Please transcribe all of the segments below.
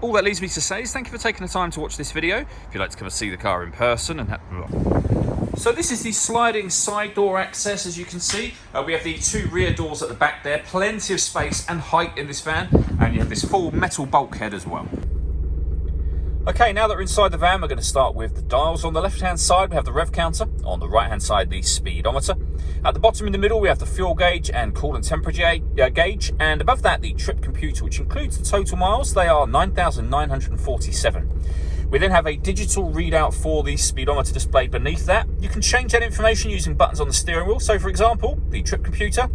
All that leaves me to say is thank you for taking the time to watch this video. If you'd like to come and see the car in person and so this is the sliding side door access. As you can see, we have the two rear doors at the back there, plenty of space and height in this van, and you have this full metal bulkhead as well. Okay, now that we're inside the van, we're going to start with the dials. On the left-hand side, we have the rev counter. On the right-hand side, the speedometer. At the bottom in the middle, we have the fuel gauge and coolant temperature gauge. And above that, the trip computer, which includes the total miles. They are 9,947. We then have a digital readout for the speedometer displayed beneath that. You can change that information using buttons on the steering wheel. So, for example, the trip computer,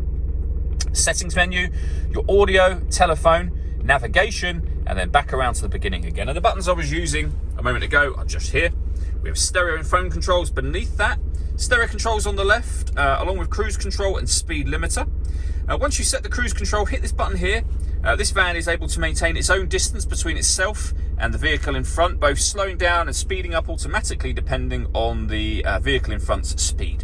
settings menu, your audio, telephone, navigation, and then back around to the beginning again. And the buttons I was using a moment ago are just here. We have stereo and phone controls beneath that, stereo controls on the left, along with cruise control and speed limiter. Once you set the cruise control, hit this button here. This van is able to maintain its own distance between itself and the vehicle in front, both slowing down and speeding up automatically depending on the vehicle in front's speed.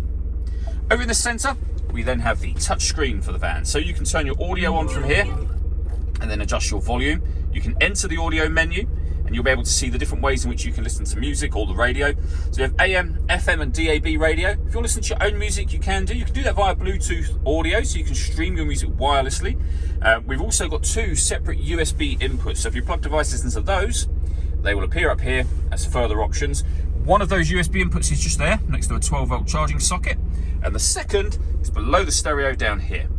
Over in the center, we then have the touch screen for the van. So you can turn your audio on from here and then adjust your volume. You can enter the audio menu and you'll be able to see the different ways in which you can listen to music or the radio. So you have AM, FM and DAB radio. If you want to listen to your own music, you can do. You can do that via Bluetooth audio, so you can stream your music wirelessly. We've also got two separate USB inputs. So if you plug devices into those, they will appear up here as further options. One of those USB inputs is just there, next to a 12-volt charging socket. And the second is below the stereo down here.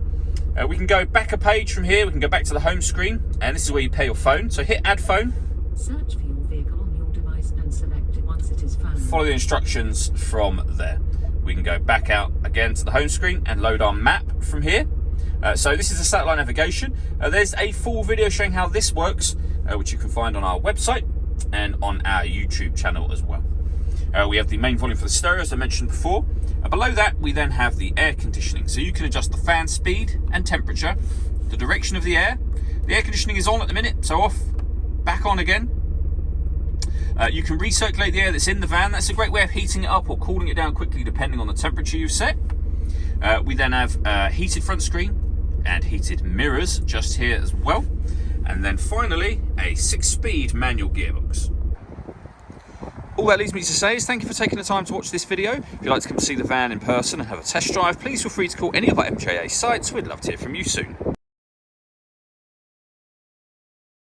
We can go back a page from here. We can go back to the home screen, and this is where you pair your phone. So hit add phone. Search for your vehicle on your device and select it once it is found. Follow the instructions from there. We can go back out again to the home screen and load our map from here. So this is the satellite navigation. There's a full video showing how this works, which you can find on our website and on our YouTube channel as well. We have the main volume for the stereo, as I mentioned before. Below that, we then have the air conditioning. So you can adjust the fan speed and temperature, the direction of the air. The air conditioning is on at the minute, so off, back on again. You can recirculate the air that's in the van. That's a great way of heating it up or cooling it down quickly depending on the temperature you've set. We then have heated front screen and heated mirrors just here as well. And then finally, a 6-speed manual gearbox. All that leaves me to say is thank you for taking the time to watch this video. If you'd like to come see the van in person and have a test drive, please feel free to call any of our MJA sites. We'd love to hear from you soon.